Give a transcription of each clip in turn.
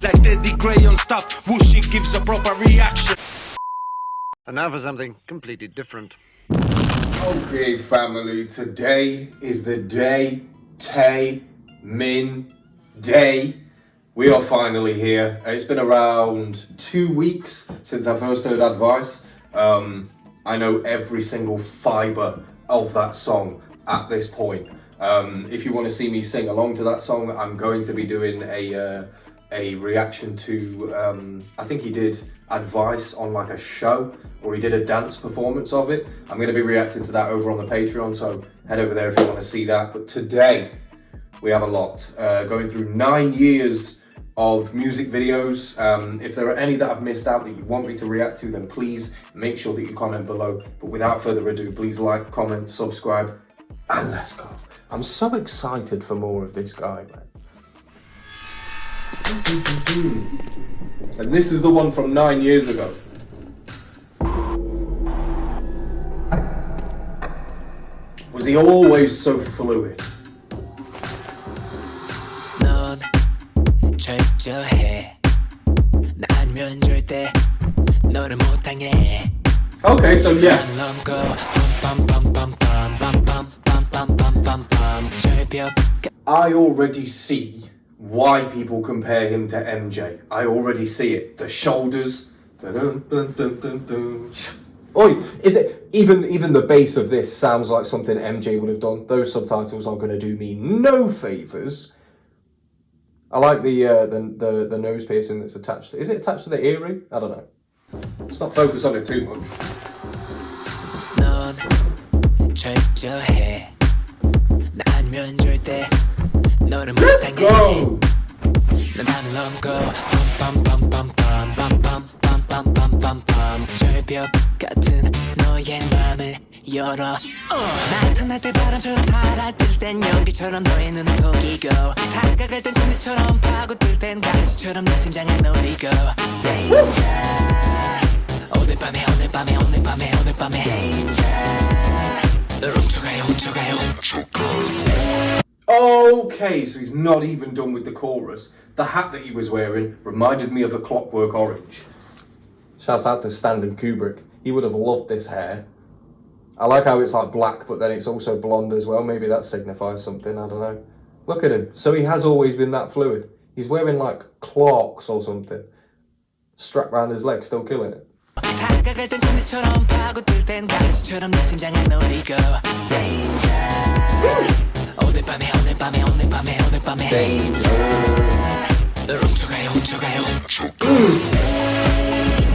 Like geddytrey on stuff, Whooshy gives a proper reaction. And now for something completely different. Okay, family, today is the day, Taemin day. We are finally here. It's been around 2 weeks since I first heard Advice. I know every single fibre of that song at this point. If you want to see me sing along to that song, I'm going to be doing a reaction to, I think he did Advice on like a show, or he did a dance performance of it. I'm going to be reacting to that over on the Patreon, so head over there if you want to see that. But today, we have a lot. Going through 9 years of music videos. If there are any that I've missed out that you want me to react to, then please make sure that you comment below. But without further ado, please like, comment, subscribe, and let's go. I'm so excited for more of this guy, man. And this is the one from 9 years ago. Was he always so fluid? Okay, so yeah. I already see why people compare him to MJ. I already see it. The shoulders. Oi, even the bass of this sounds like something MJ would have done. Those subtitles are going to do me no favors. I like the nose piercing that's attached. Is it attached to the earring? I don't know. Let's not focus on it too much. Let's go! 나타날 때 바람처럼 사라질 땐 연기처럼 너의 눈을 속이고 다가갈 땐 군대처럼 파고들 땐 가시처럼 내 심장을 놀리고 Danger 오늘 밤에 널 훔쳐가요 Okay, so he's not even done with the chorus. The hat that he was wearing reminded me of A Clockwork Orange. Shouts out to Stanley Kubrick. He would have loved this hair. I like how it's like black, but then it's also blonde as well. Maybe that signifies something, I don't know. Look at him. So he has always been that fluid. He's wearing like Clarks or something. Strapped around his leg, still killing it. 다가갈 땐 군대처럼 파고들 땐 가시처럼 내 심장을 놀리고 Danger 오늘 밤에 널 훔쳐가요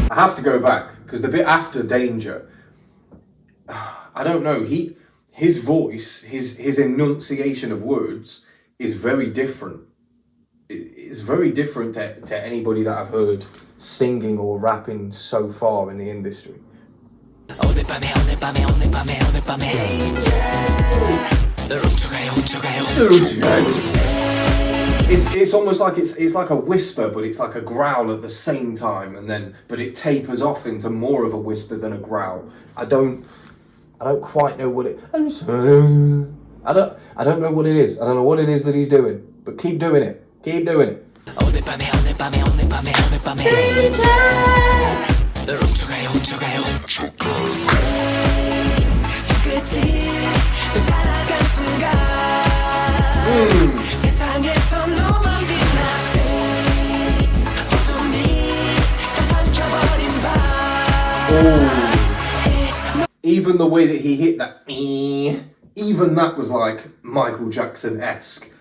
I have to go back, because the bit after Danger, I don't know, his voice, his enunciation of words is very different. It's very different to anybody that I've heard singing or rapping so far in the industry. It's almost like it's like a whisper, but it's like a growl at the same time, but it tapers off into more of a whisper than a growl. I don't quite know what it. I don't know what it is. I don't know what it is that he's doing, but keep doing it. Keep doing it. Even the way that he hit that, even that was like Michael Jackson-esque.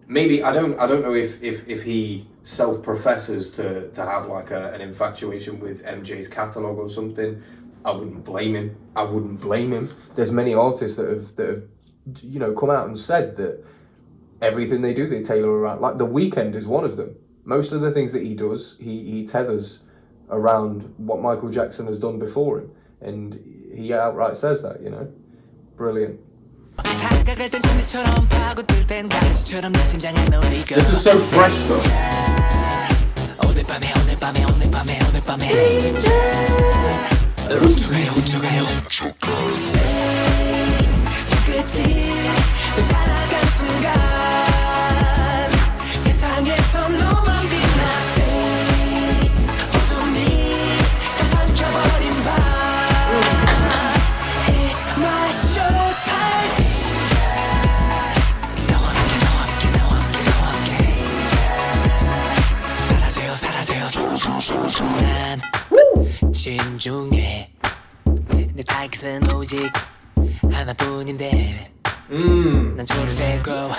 Maybe I don't know if he self-professes to have like an infatuation with MJ's catalogue or something. I wouldn't blame him. There's many artists that have you know come out and said that everything they do they tailor around. Like The Weeknd is one of them. Most of the things that he does, he tethers around what Michael Jackson has done before him, and he outright says that, you know. Brilliant. This is so fresh though. 난 진중해 내 타깃은 오직 하나뿐인데 난 초를 세고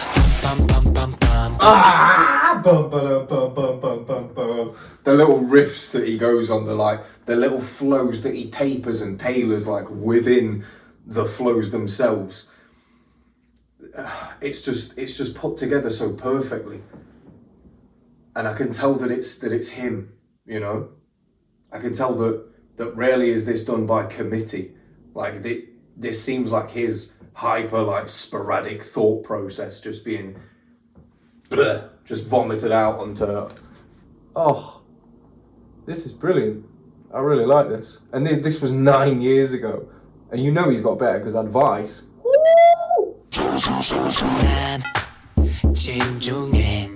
빰빰빰빰빰 Ah, bum, ba, bum, bum, bum, bum, bum. The little riffs that he goes on, the little flows that he tapers and tailors like within the flows themselves. It's just put together so perfectly, and I can tell that it's him. You know, I can tell that rarely is this done by committee. Like this seems like his hyper like sporadic thought process just being just vomited out onto. Oh, this is brilliant. I really like this. And this was 9 years ago, and you know he's got better because Advice. 난 진중해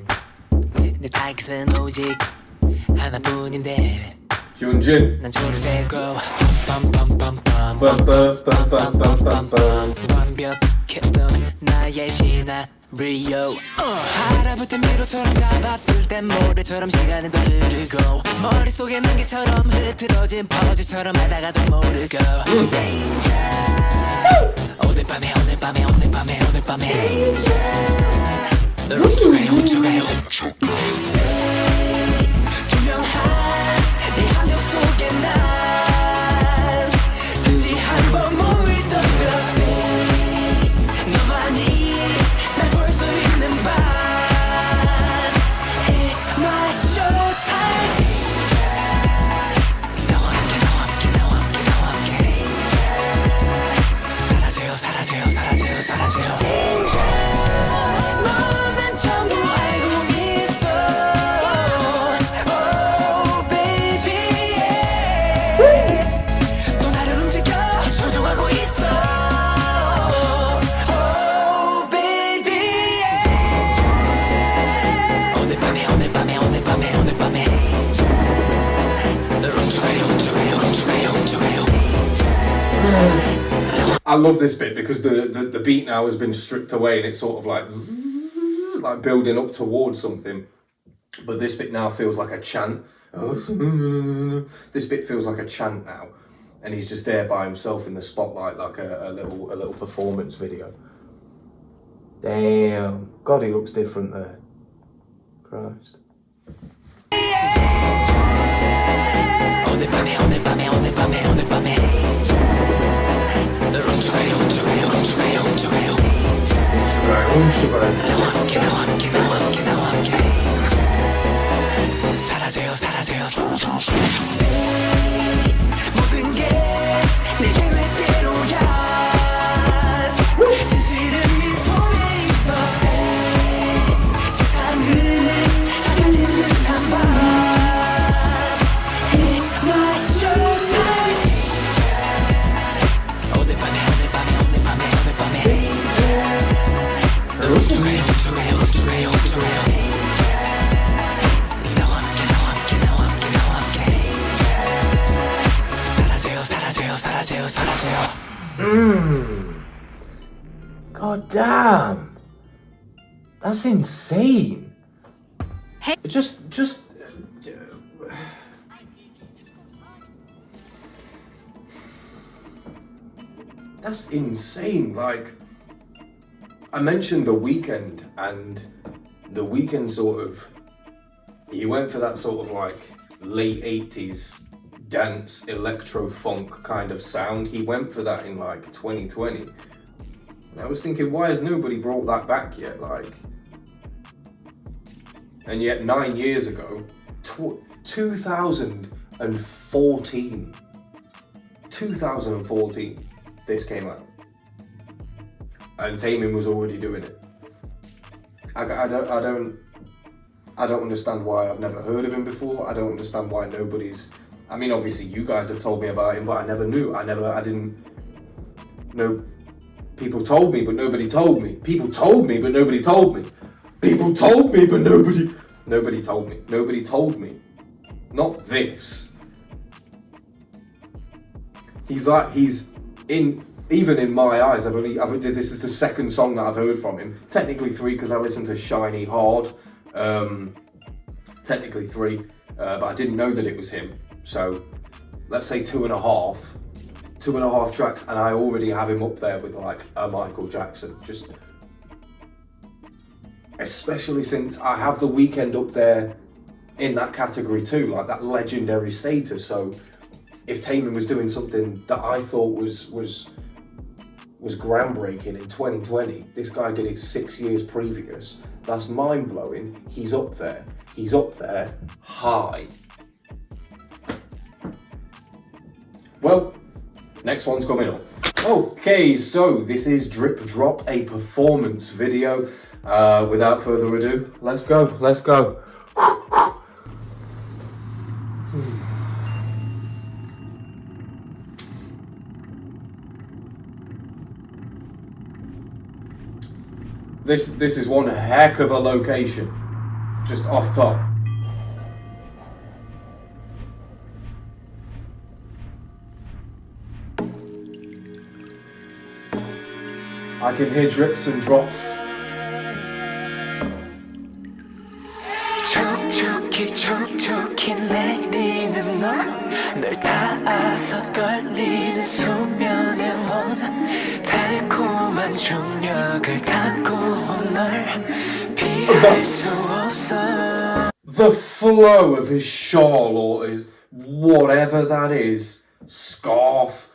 내 타깃은 오직 하나뿐인데 Hyunjin. 난 초를 세고 빰빰빰빰빰 Bum, bum, bum, bum, bum, bum, bum. 완벽했던 나의 시나리오 하나부터 미로처럼 잡았을 땐 모래처럼 시간은 더 흐르고 머릿속에 난개처럼 흐트러진 퍼즐처럼 하다가도 모르고 오늘 밤에 오늘 밤에 오늘 밤에 오늘 밤에 널 훔쳐가요 훔쳐가요 투명한 네 한쪽 속에 난 다시 한번 몸을 던져 너만이 날 볼 수 있는 밤 It's my show time 나와 함께 나와 함께 나와 함께 나와 함께 사라져요 사라져요 사라져요 사라져요 너는 전부 알고 있어 Oh baby yeah. 또 나를 움직여 조종하고 있어 Oh baby yeah. 오늘 밤에 오늘 밤에 오늘 밤에 오늘 밤에 널 훔쳐가요 훔쳐가요 훔쳐가요 훔쳐가요 I love this bit because the beat now has been stripped away and it's sort of like building up towards something. But this bit now feels like a chant. This bit feels like a chant now, and he's just there by himself in the spotlight, like a little performance video. Damn, God, he looks different there. Christ. 오늘 밤에 오늘 밤에 오늘 밤에 오늘 밤에 널 훔쳐가요 훔쳐가요 훔쳐가요 훔쳐가요 나와 함께 나와 함께 나와 함께 나와 함께 사라져요 사라져요 모든 게 내 계획대로야 진실은 네 손에 있어 세상을 다 가진 듯한 밤 It's my show time 오늘 밤에 오늘 밤에 오늘 밤에 오늘 밤에 훔쳐가요 훔쳐가요 훔쳐가요 훔쳐가요 나와 함께 나와 함께 나와 함께 나와 함께 사라져요 사라져요 사라져요 사라져요 God damn. That's insane. Hey. Just that's insane. Like, I mentioned The Weeknd, and The Weeknd sort of, he went for that sort of like late 80s dance electro funk kind of sound. He went for that in like 2020. And I was thinking, why has nobody brought that back yet? Like, and yet 9 years ago, 2014, this came out, and Taemin was already doing it. I don't understand why I've never heard of him before. I don't understand why nobody's. I mean, obviously you guys have told me about him, but I never knew. I didn't know. People told me, but nobody told me. People told me, but nobody told me. People told me, but nobody told me. Nobody told me. Not this. He's in, even in my eyes, this is the second song that I've heard from him. Technically 3, because I listened to Shiny Hard. Technically 3. but I didn't know that it was him. So let's say 2.5 tracks, and I already have him up there with like a Michael Jackson. Just especially since I have The Weeknd up there in that category too, like that legendary status. So if Taemin was doing something that I thought was groundbreaking in 2020, this guy did it 6 years previous. That's mind-blowing. He's up there. He's up there high. Well, next one's coming up. Okay, so this is Drip Drop, a performance video. Without further ado, let's go, let's go. This is one heck of a location, just off top. I can hear drips and drops. 촉촉히 내리는 널 닿아서 떨리는 수면의 원 달콤한 중력을 닫고 널 피할 수 없어. The flow of his shawl or his whatever that is, scarf,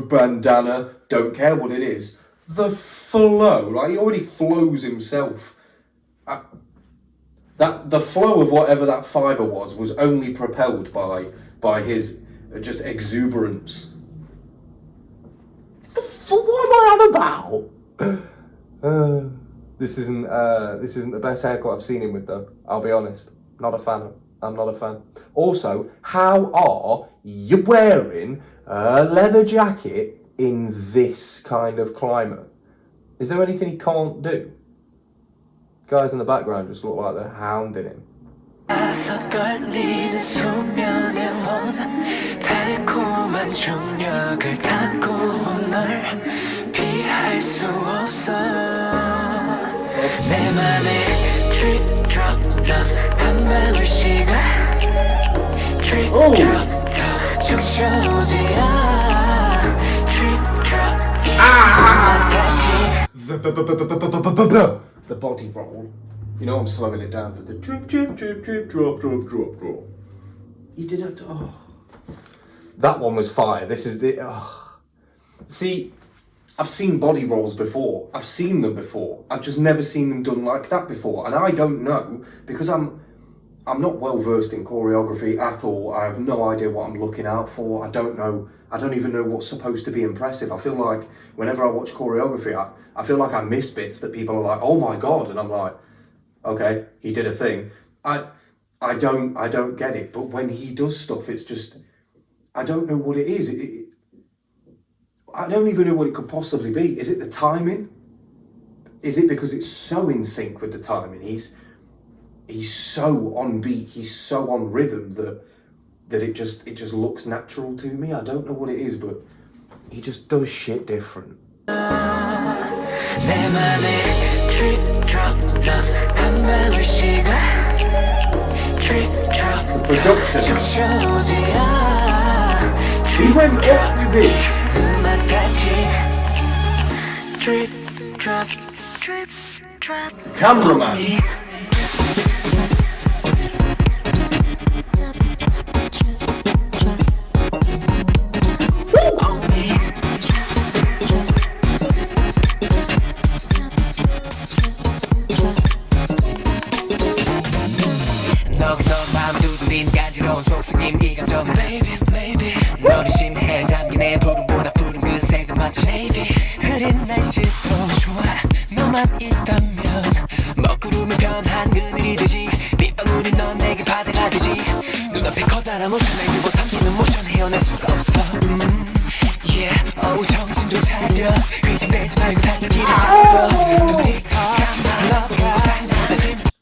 bandana, don't care what it is. The flow, like he already flows himself. The flow of whatever that fibre was only propelled by his just exuberance. What am I on about? This isn't the best haircut I've seen him with though. I'll be honest, not a fan. I'm not a fan. Also, how are you wearing a leather jacket in this kind of climate? Is there anything he can't do? Guys in the background just look like they're hounding him. The body roll. You know I'm slowing it down for the drip, drip, drip, drip, drop, drop, drop, drop. He did it. Oh. That one was fire. This is the. Oh. See, I've seen body rolls before. I've seen them before. I've just never seen them done like that before. And I don't know because I'm not well versed in choreography at all. I have no idea what I'm looking out for. I don't know. I don't even know what's supposed to be impressive. I feel like whenever I watch choreography, I feel like I miss bits that people are like, oh my God. And I'm like, okay, he did a thing. I don't get it. But when he does stuff, it's just, I don't know what it is. I don't even know what it could possibly be. Is it the timing? Is it because it's so in sync with the timing? He's so on beat, he's so on rhythm that it just looks natural to me. I don't know what it is, but he just does shit different. The production. He went up with it. Cameraman.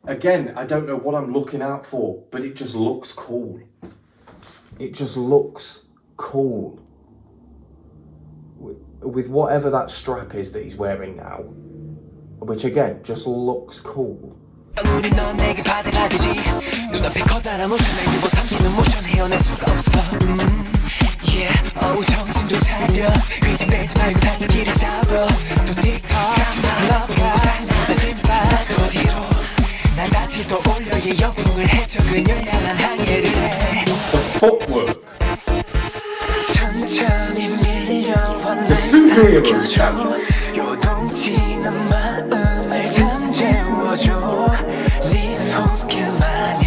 Again, I don't know what I'm looking out for, but it just looks cool. It just looks cool. With whatever that strap is that he's wearing now, which again, just looks cool. 눈앞에 커다란 모션을 집어삼키는 모션 헤어낼 수가 없어 yeah 어우 정신 좀 차려 귀청대지 말고 다시 길을 잡아 또 틱톡 너가 나 심판도 뒤로 난 다시 또 올려 얘 역풍을 해줘 그녀를 향한 항해를 해 Footwork. 천천히 밀려와 날 superhero 삼켜줘 요동치는 마음을 잠재워줘 네 손길만이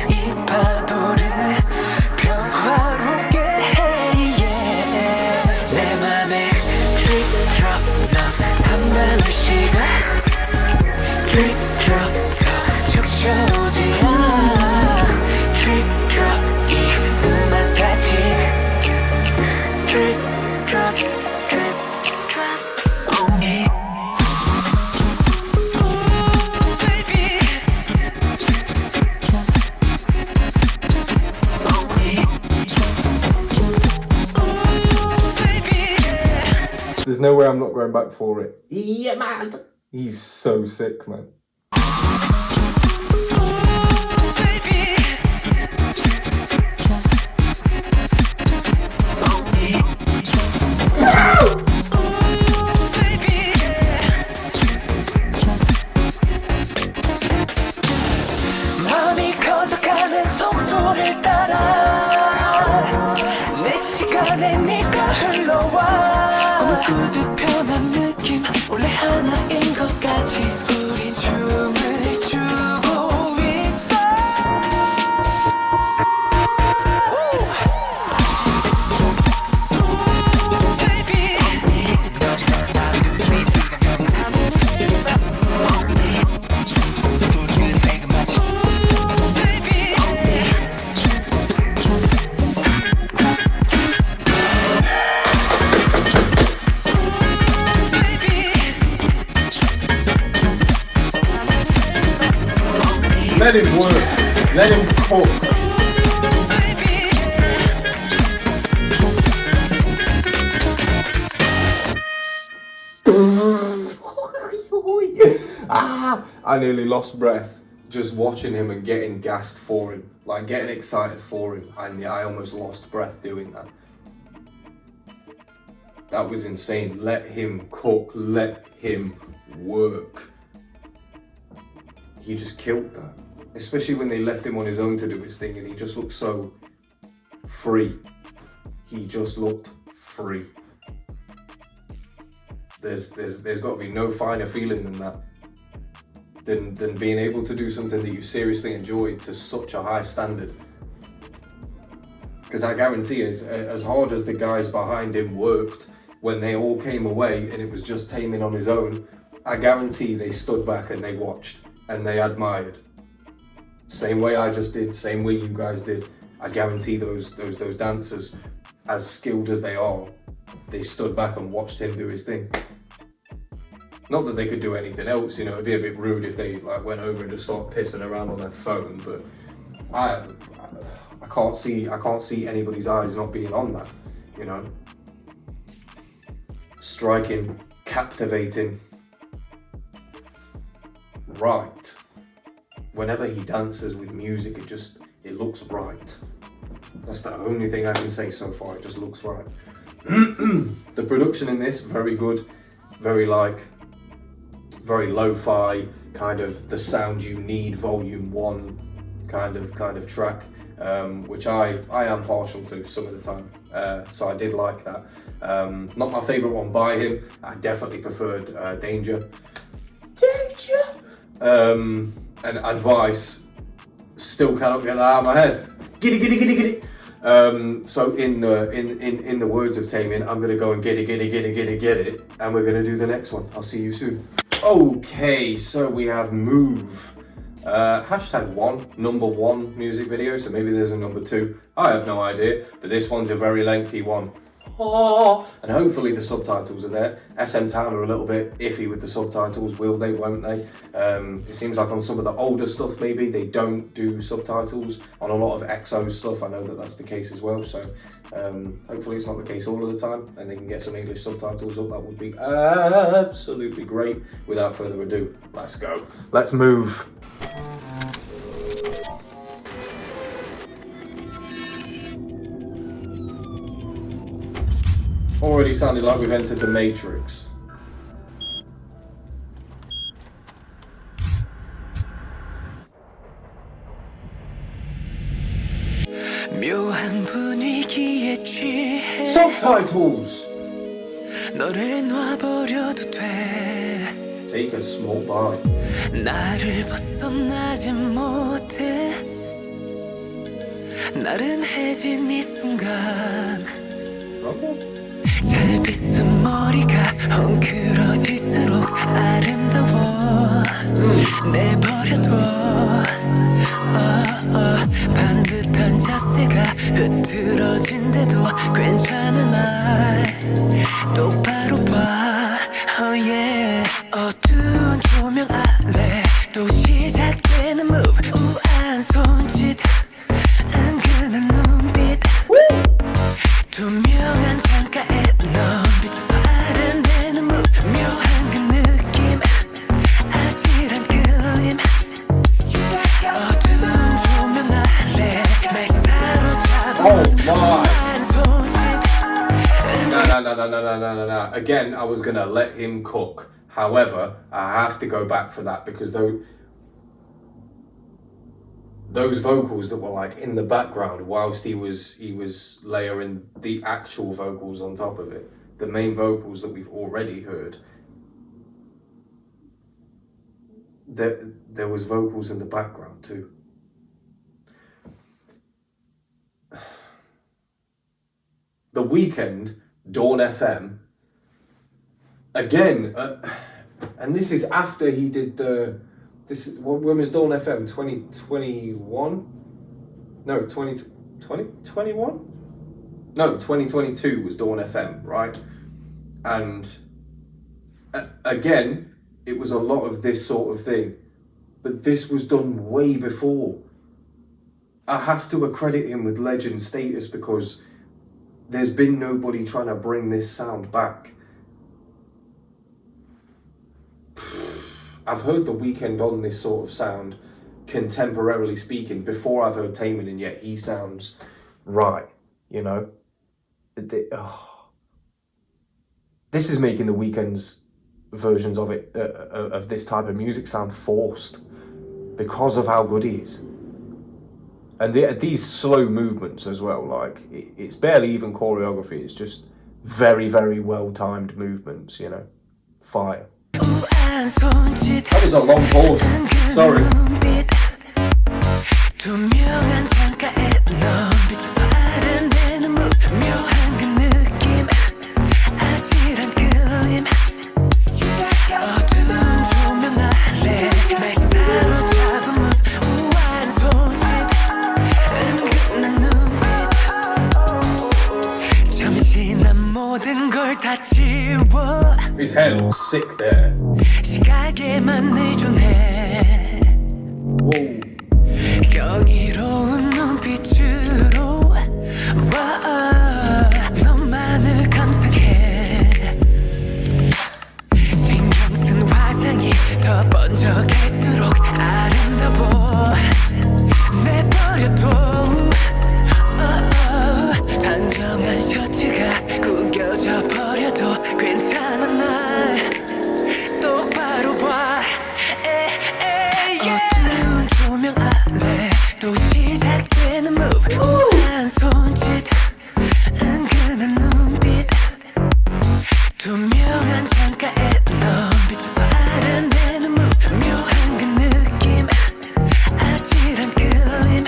이 파도를 평화롭게 해 yeah. 내 맘에 drip drop 넌한 방울 시간 drip drop 더 적셔오지야 drip drop 이 음악같이 drip drop drip drop on me Ooh, baby on me Ooh, baby There's no way I'm not going back for it. Yeah, man. He's so sick, man. 마음이 커져가는 속도를 따라 내 시간에 네가 흘러와 꿈꾸듯 편한 느낌 원래 하나인 것 같이 우린 춤을 추고 있어 Ooh, baby Let him work. Let him cook. I nearly lost breath just watching him and getting gassed for him, like getting excited for him. I almost lost breath doing that. That was insane. Let him cook, let him work. He just killed that. Especially when they left him on his own to do his thing and he just looked so free. He just looked free. There's got to be no finer feeling than that. Than being able to do something that you seriously enjoy to such a high standard. Because I guarantee as hard as the guys behind him worked, when they all came away and it was just Taemin on his own, I guarantee they stood back and they watched and they admired. Same way I just did, same way you guys did. I guarantee those dancers, as skilled as they are, they stood back and watched him do his thing. Not that they could do anything else, you know, it'd be a bit rude if they like went over and just started pissing around on their phone, but I can't see anybody's eyes not being on that, you know. Striking, captivating, right. Whenever he dances with music, it looks right. That's the only thing I can say so far, it just looks right. The production in this, very good, very lo-fi, kind of the sound you need, volume 1 kind of track, which I am partial to some of the time, so I did like that. Not my favourite one by him, I definitely preferred Danger. And Advice, still cannot get that out of my head. Giddy. So in the words of Taemin, I'm gonna go and get it, and we're gonna do the next one. I'll see you soon. Okay, so we have Move. #1, number 1 music video, so maybe there's a number 2. I have no idea, but this one's a very lengthy one. And hopefully the subtitles are there. SM Town are a little bit iffy with the subtitles, will they, won't they? It seems like on some of the older stuff maybe they don't do subtitles. On a lot of EXO stuff I know that that's the case as well, so hopefully it's not the case all of the time and they can get some English subtitles up. That would be absolutely great. Without further ado, let's go. Let's move. already sounded like we've entered the Matrix. 묘한 분위기에 취해 Subtitles! 너를 놔버려도 돼 Take a small bite. 나를 벗어나지 못해 나른해진 이 순간 Okay. 잘 빗은 머리가 헝클어질수록 아름다워 내버려둬 반듯한 자세가 흐트러진데도 괜찮은 날 똑바로 봐 oh yeah. 어두운 조명 아래 또 시작되는 move 우아한 손짓 은근한 눈빛 투명한 창가에 넌 비춰서 아른대는 move 묘한 그 느낌 아찔한 끌림 어두운 조명 아래 날 사로잡은 우아한 손짓 No. Again, I was gonna let him cook. However, I have to go back for that because those vocals that were like in the background whilst he was layering the actual vocals on top of it, the main vocals that we've already heard, there was vocals in the background too. The Weeknd, Dawn FM, again, and this is after he did when was Dawn FM? 2021? No, 2021? No, 2022 was Dawn FM, right? And again, it was a lot of this sort of thing, but this was done way before. I have to accredit him with legend status because there's been nobody trying to bring this sound back. I've heard The Weeknd on this sort of sound, contemporarily speaking, before I've heard Taemin, and yet he sounds right, you know? This is making The Weeknd's versions of it, of this type of music sound forced because of how good he is. And these slow movements as well, like, it's barely even choreography, it's just very, very well-timed movements, you know? Fire. That was a long pause, sorry. 투명한 창가에 넌 비춰서 아른대는 move 묘한 그 느낌 아찔한 끌림 어두운 조명 아래 날 사로잡은 move 우아한 손짓 은근한 눈빛 잠시 난 모든 걸 다 지워 His hair looks sick there. 시각에만 의존해 Whoa. 경이로운 눈빛으로 너만을 감상해 신경 쓴 화장이 더 번져갈수록 아름다워 내버려둬 단정한 셔츠가 구겨져 버려도 괜찮아 날 똑바로 봐 어두운 조명 아래 또 시작되는 move 우아한 손짓 은근한 눈빛 투명한 창가에 넌 비춰서 아른대는 move 묘한 그 느낌 아찔한 끌림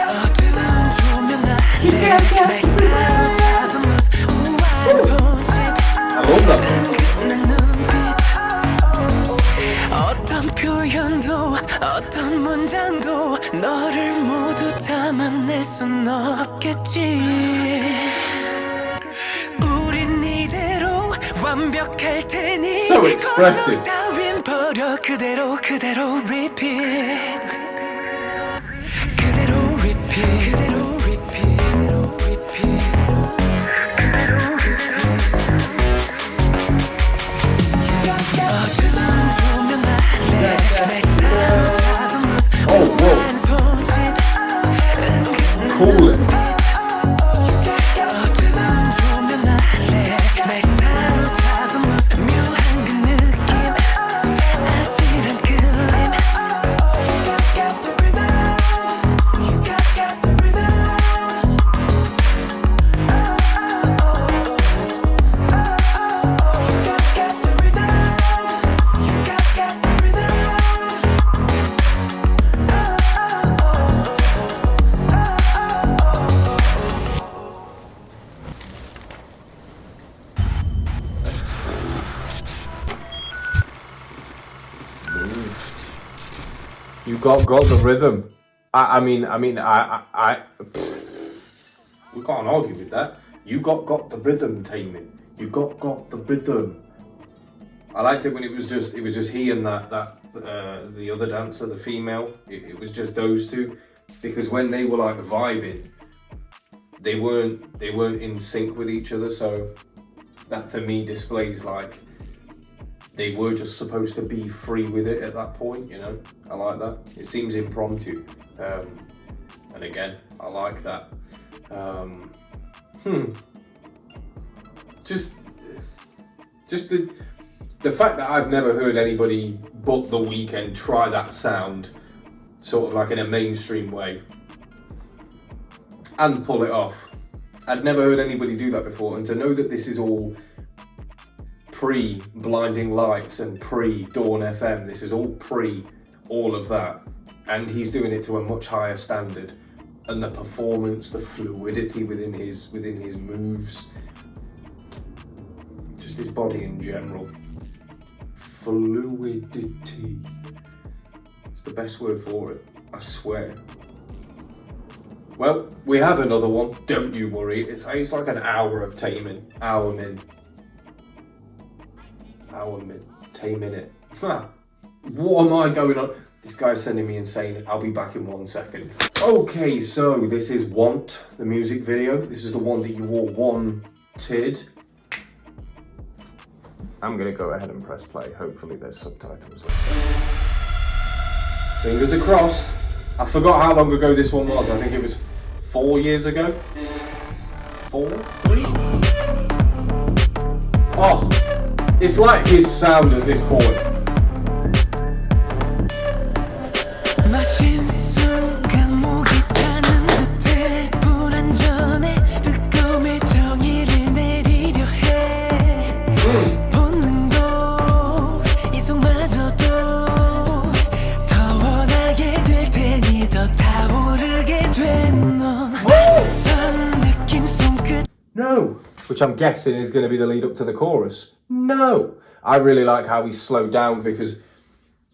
어두운 조명 아래 날 사로잡은 move 우아한 손짓 은근한 눈빛 어떤 표현도 어떤 문장도 너를 모두 담아낼 순 없겠지 우린 이대로 완벽할 테니 So expressive. 걱정 따윈 버려 그대로 repeat 그대로 repeat 그대로 repeat 어두운 조명 아래 날 사로잡은 우아한 손짓 Cool it. 어두운 조명 got the rhythm. I mean, we can't argue with that. You got the rhythm, Taemin. You got the rhythm. I liked it when it was just he and the other dancer, the female. It was just those two, because when they were like vibing, they weren't in sync with each other. So that to me displays like they were just supposed to be free with it at that point. You know, I like that. It seems impromptu, and again, I like that. Just the fact that I've never heard anybody but The Weeknd try that sound, sort of like in a mainstream way, and pull it off. I'd never heard anybody do that before, and to know that this is all pre-Blinding Lights and pre-Dawn FM, this is all pre all of that, and he's doing it to a much higher standard, and the performance, the fluidity within his moves, just his body in general. Fluidity. It's the best word for it, I swear. Well, we have another one, don't you worry. It's like an hour of Taemin. Taemin it. What am I going on? This guy's sending me insane. I'll be back in 1 second. Okay, so this is Want, the music video. This is the one that you all wanted. I'm gonna go ahead and press play. Hopefully there's subtitles. Fingers are crossed. I forgot how long ago this one was. I think it was 4 years ago. 4? 3? Oh, it's like his sound at this point. No, which I'm guessing is going to be the lead up to the chorus. No, I really like how he's slowed down, because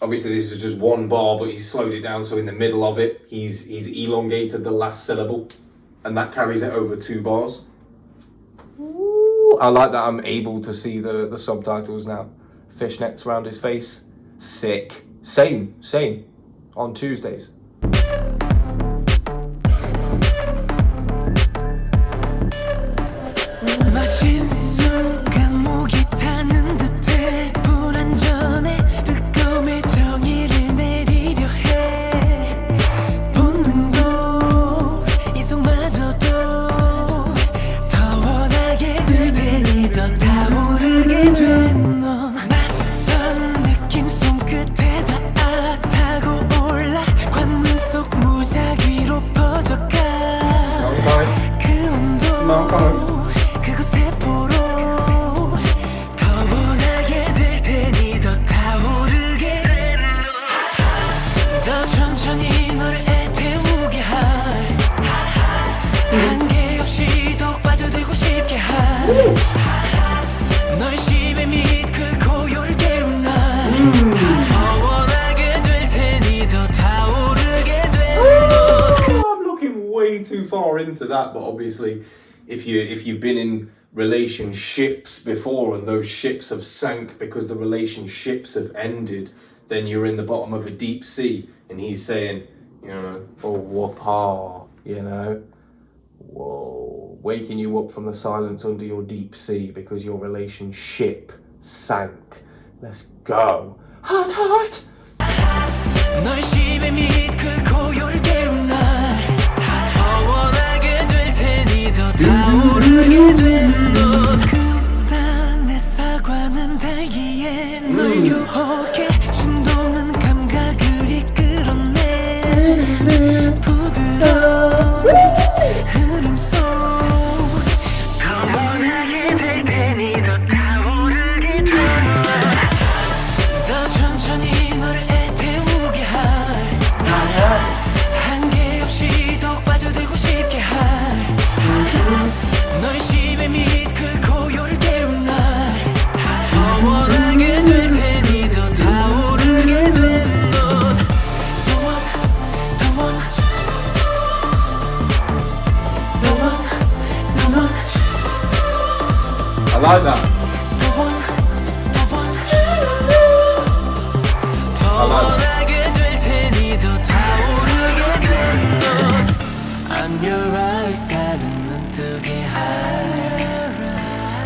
obviously this is just one bar, but he's slowed it down, so in the middle of it he's elongated the last syllable, and that carries it over 2 bars. Ooh, I like that I'm able to see the subtitles now. Fishnets around his face. Sick. Same on Tuesdays. Too far into that, but obviously if you've been in relationships before and those ships have sank because the relationships have ended, then you're in the bottom of a deep sea, and he's saying, you know, oh whoop-ha, you know, whoa, waking you up from the silence under your deep sea because your relationship sank. Let's go. Heart, heart. 타오르게 된 너 금단의 사과는 달기에 널 유혹해 충동은 감각을 이끌어내 부드러운 흐름 속 더 원하게 될 테니 더 타오르게 돼 더 천천히 널 애태우게 할 like that. I like that. I'm your eyes 다른 눈뜨게 할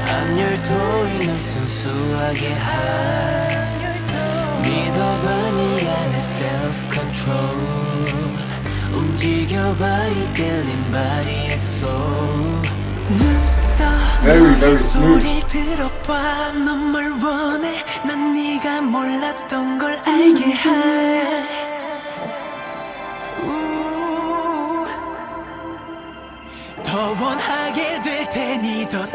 I'm your toy 널 순수하게 할 믿어봐 네 안에 self-control 움직여봐 이 끌린 body의 soul Very, very smooth. 소리 들어봐 넌 뭘 원해 난 네가 몰랐던 걸 알게 할 더 원하게 될 테니 더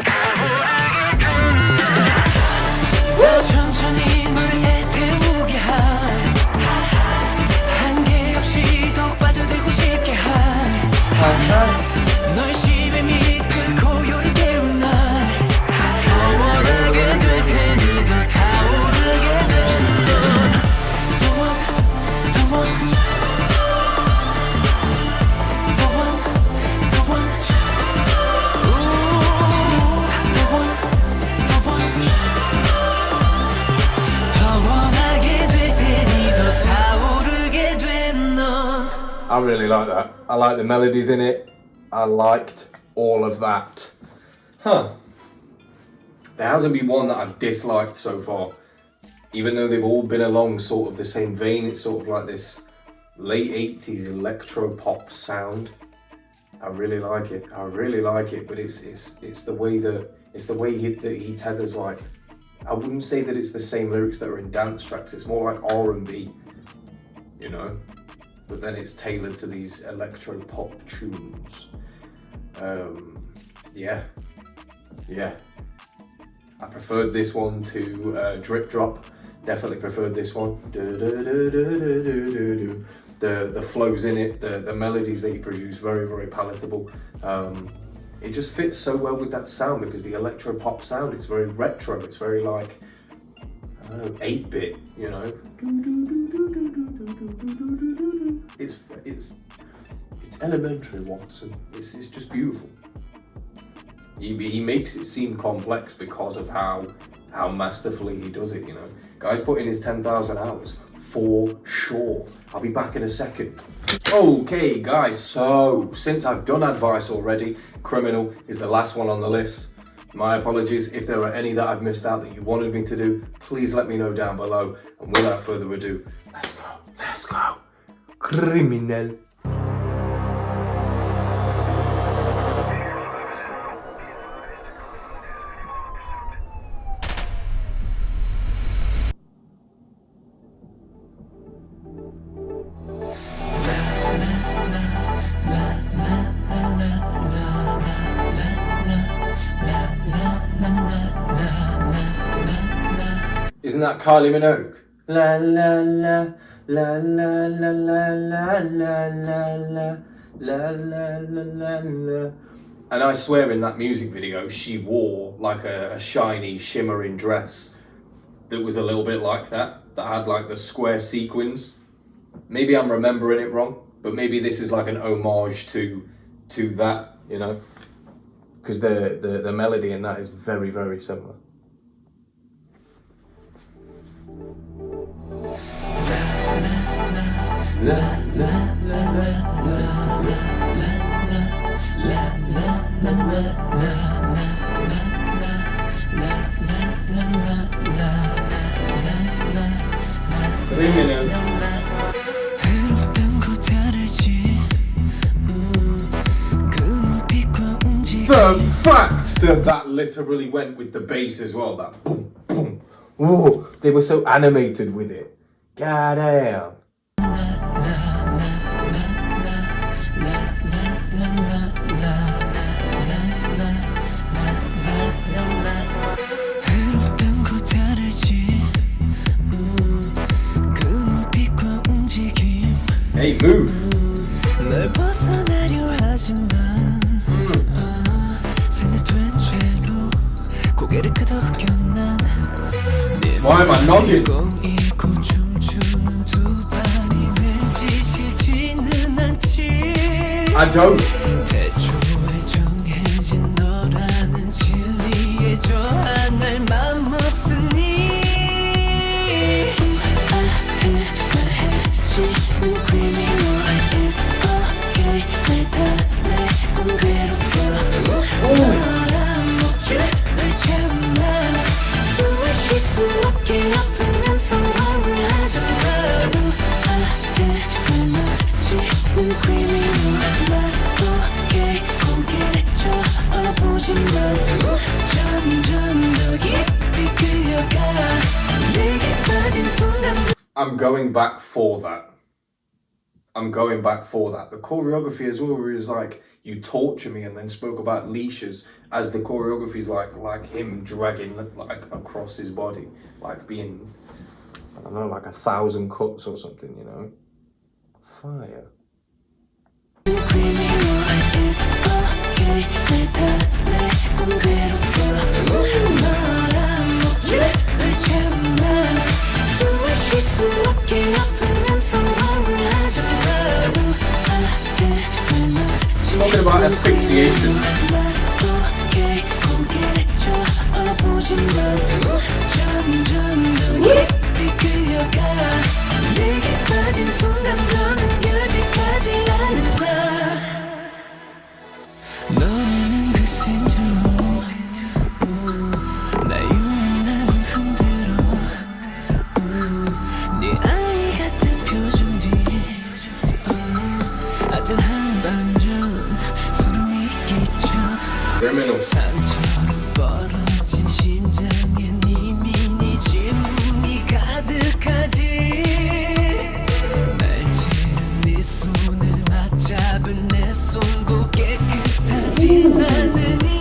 천천히 널 애태우게 할 한계 없이 더 빠져들고 싶게 할널 심해 및 그 고요를 깨운 날 더 원하게 될 테니 더 타오르게 된 넌 더 원 I really like that. I like the melodies in it. I liked all of that. Huh. There hasn't been one that I've disliked so far. Even though they've all been along sort of the same vein, it's sort of like this late 80s electro pop sound. I really like it. I really like it, but it's the way that he tethers, like, I wouldn't say that it's the same lyrics that are in dance tracks. It's more like R&B, you know? But then it's tailored to these electro pop tunes. Yeah. I preferred this one to Drip Drop. Definitely preferred this one. The flows in it, the melodies that he produced, very, very palatable. It just fits so well with that sound because the electro pop sound, it's very retro. It's very like, I don't know, 8-bit, you know. It's elementary, Watson. It's just beautiful. He makes it seem complex because of how masterfully he does it, you know. Guy's put in his 10,000 hours for sure. I'll be back in a second. Okay, guys, so since I've done advice already, Criminal is the last one on the list. My apologies if there are any that I've missed out that you wanted me to do. Please let me know down below. And without further ado, let's go. Criminal. Isn't that Kylie Minogue? La la la la la la la la la la la la la la. And I swear in that music video she wore like a shiny shimmering dress that was a little bit like that had like the square sequins. Maybe I'm remembering it wrong, but maybe this is like an homage to that, you know, because the melody in that is very, very similar. The fact that literally went with the bass as well, that boom, boom, whoa, they were so animated with it. Goddamn. Hey, move. Why am I nodding? I don't. I'm going back for that. I'm going back for that. The choreography as well is like, you torture me, and then spoke about leashes as the choreography is like him dragging like across his body, like being, I don't know, like 1,000 cuts or something, you know? Fire. Talking about asphyxiation. Criminal. 상처로 벌어진 심장엔 이미 네 질문이 가득하지. 날 찌른 네 손을 맞잡은 내 손도 깨끗하진 않으니.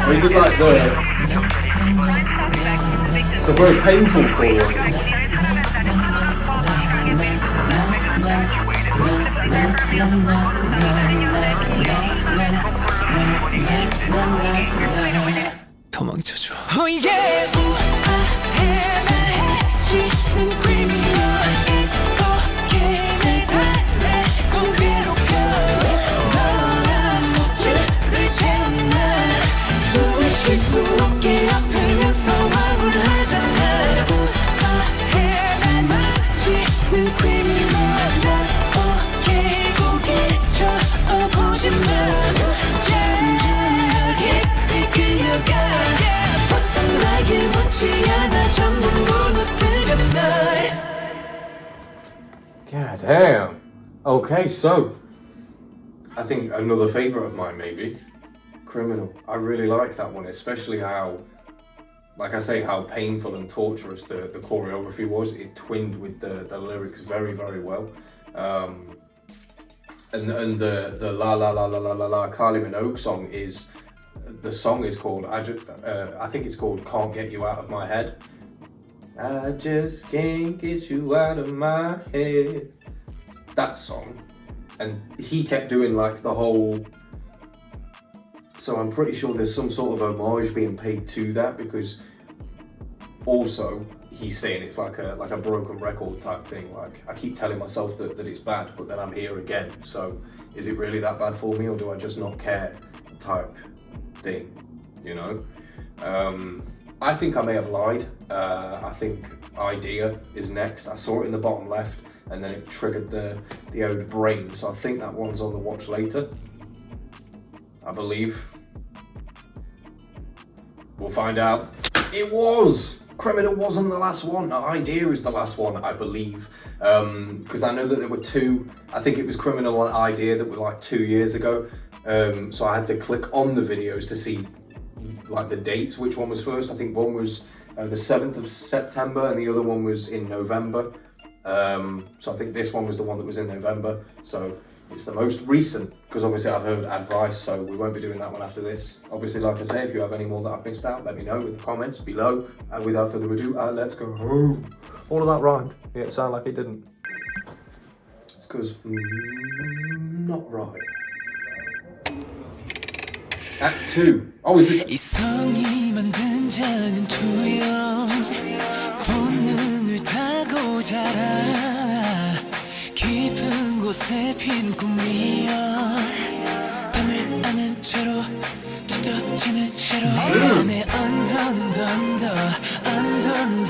We did like it's a very painful choreography. 도망쳐줘. Oh yeah. 우아해 해지는 criminal. It's okay. 내 달래 공개롭혀. 너란 목줄을 채운 날 숨을 쉴 수 없게 아프면서 황홀하잖아. 우아해 날 마치는 criminal. 난 okay 고개 저어보지만 God damn. Okay, so I think another favourite of mine maybe, Criminal. I really like that one, especially how, like I say, how painful and torturous the choreography was. It twinned with the lyrics very, very well. And the La La La La La La La Kylie Minogue song is, the song is called, I think it's called Can't Get You Out of My Head. I just can't get you out of my head. That song. And he kept doing like the whole, so I'm pretty sure there's some sort of homage being paid to that, because also he's saying it's like a broken record type thing. Like, I keep telling myself that it's bad, but then I'm here again. So is it really that bad for me, or do I just not care type thing, you know? I think I may have lied. I think Idea is next. I saw it in the bottom left, and then it triggered the old brain. So I think that one's on the watch later, I believe. We'll find out. It was! Criminal wasn't the last one. Idea is the last one, I believe. Because I know that there were two, I think it was Criminal and Idea that were like 2 years ago. So I had to click on the videos to see like the dates, which one was first. I think one was the 7th of September and the other one was in November. So I think this one was the one that was in November. So it's the most recent, because obviously I've heard advice, so we won't be doing that one after this. Obviously, like I say, if you have any more that I've missed out, let me know in the comments below. And without further ado, let's go home. All of that rhymed. Yeah, it sounded like it didn't. It's because not right. Act 2. Oh, is this? 이성이 만든 자는 투영 본능을 타고 자라 깊은 곳에 핀 꿈이여 밤을 아는 채로 찢어져 지는 채로 내 언더 아름다운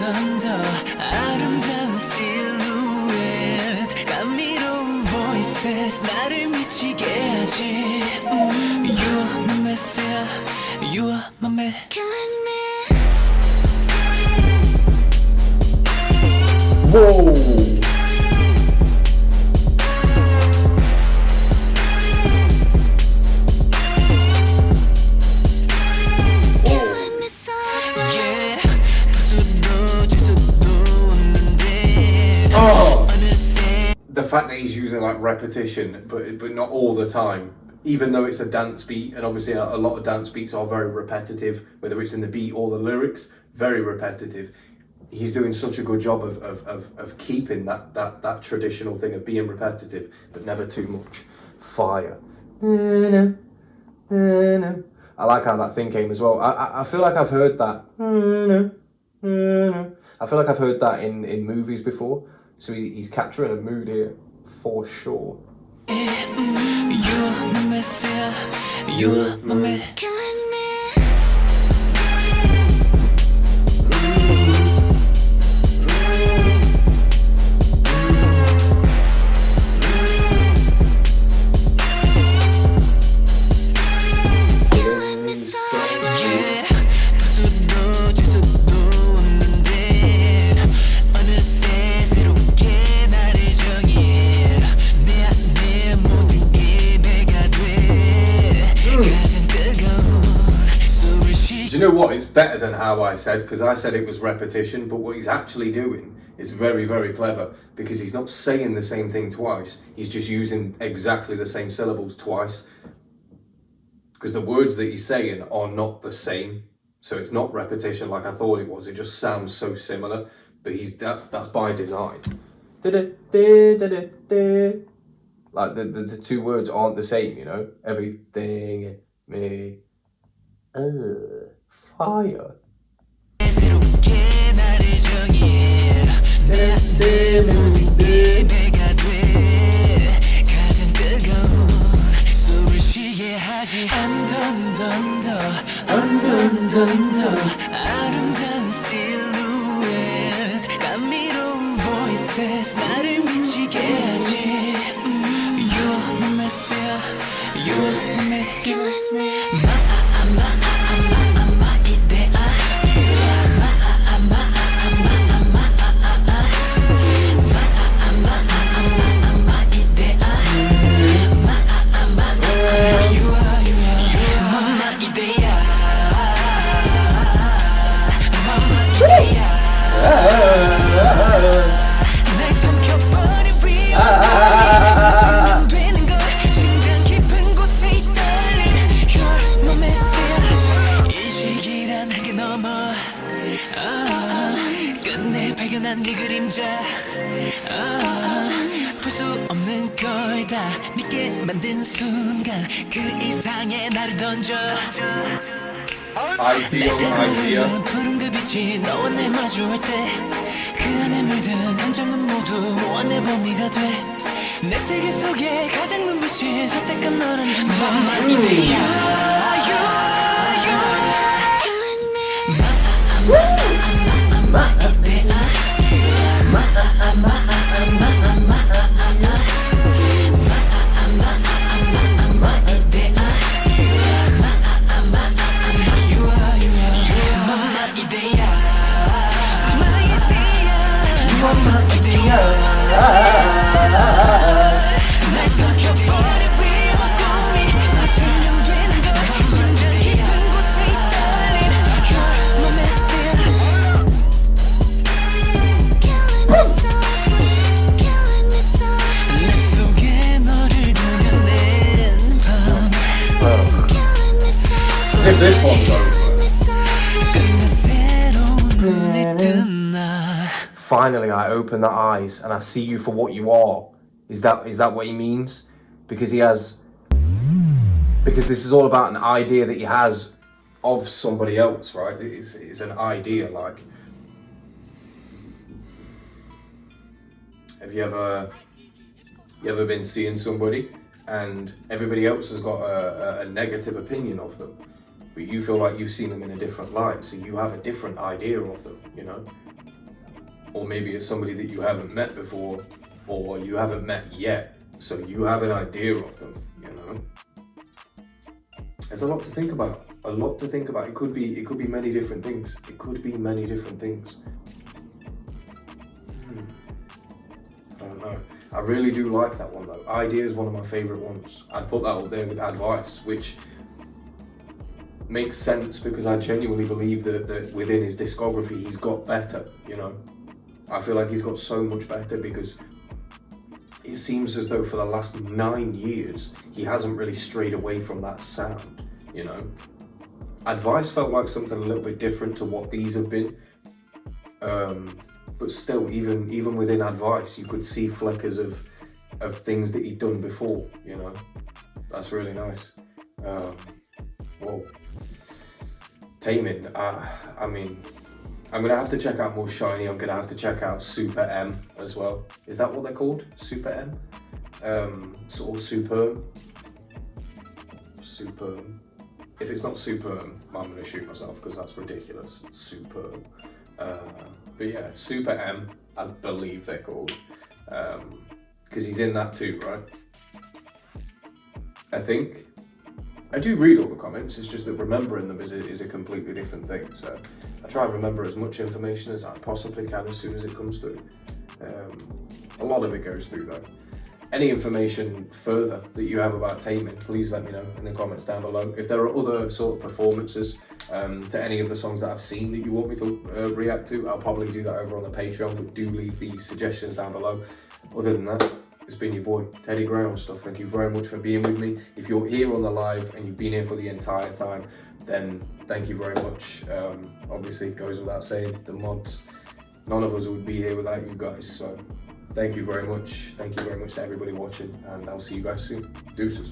silhouette 감미로운 voices 나를 미치게 하지 You are my messiah You are my man Killing me Whoa! The fact that he's using like repetition, but not all the time, even though it's a dance beat, and obviously a lot of dance beats are very repetitive, whether it's in the beat or the lyrics, very repetitive. He's doing such a good job of keeping that traditional thing of being repetitive, but never too much. Fire. I like how that thing came as well. I feel like I've heard that. I feel like I've heard that in movies before. So he's capturing a mood here, for sure. You're my messiah, you're my man. Killing me. Do you know what? It's better than how I said, because I said it was repetition, but what he's actually doing is very, very clever, because he's not saying the same thing twice. He's just using exactly the same syllables twice, because the words that he's saying are not the same. So it's not repetition like I thought it was. It just sounds so similar, but that's by design. Like the two words aren't the same, you know? Everything, me, fire. 아름다운 silhouette 감미로운 voices 나를 미치게 하지 You're my messiah You're my man Killing me 끝내 발견한 네 그림자 풀 수 없는 걸 다 믿게 만든 순간 그 이상의 나를 던져 Idea. 푸른 그 빛이 너와 날 마주할 때 그 안에 물든 감정은 모두 무한의 범위가 돼 내 세계 속에 가장 눈부신 저때껏 너란 존재 이대야 If this one's over. Finally, I open the eyes and I see you for what you are. Is that what he means? Because this is all about an idea that he has of somebody else, right? It's an idea. Like, have you ever been seeing somebody and everybody else has got a negative opinion of them? but you feel like you've seen them in a different light, so you have a different idea of them, you know? Or maybe it's somebody that you haven't met before, or you haven't met yet, so you have an idea of them, you know? There's a lot to think about. A lot to think about. It could be many different things. It could be many different things. I don't know. I really do like that one though. Idea is one of my favourite ones. I'd put that up there with Advice, which makes sense because I genuinely believe that within his discography he's got better, you know. I feel like he's got so much better because it seems as though for the last 9 years he hasn't really strayed away from that sound, you know. Advice felt like something a little bit different to what these have been, but still, even within Advice, you could see flickers of things that he'd done before, you know. That's really nice. Whoa. Taemin, I mean, I'm gonna have to check out more Shiny. I'm gonna have to check out Super M as well. Is that what they're called? Super M? Sort of Superm. If it's not Superm, I'm gonna shoot myself because that's ridiculous. Superm. But yeah, Super M, I believe they're called. Because he's in that too, right? I think. I do read all the comments, it's just that remembering them is a completely different thing. So I try and remember as much information as I possibly can as soon as it comes through. A lot of it goes through though. Any information further that you have about Taemin, please let me know in the comments down below. If there are other sort of performances to any of the songs that I've seen that you want me to react to, I'll probably do that over on the Patreon, but do leave the suggestions down below. Other than that, it's been your boy, Teddy Ground Stuff. Thank you very much for being with me. If you're here on the live and you've been here for the entire time, then thank you very much. Obviously, it goes without saying, the mods, none of us would be here without you guys. So thank you very much. Thank you very much to everybody watching, and I'll see you guys soon. Deuces.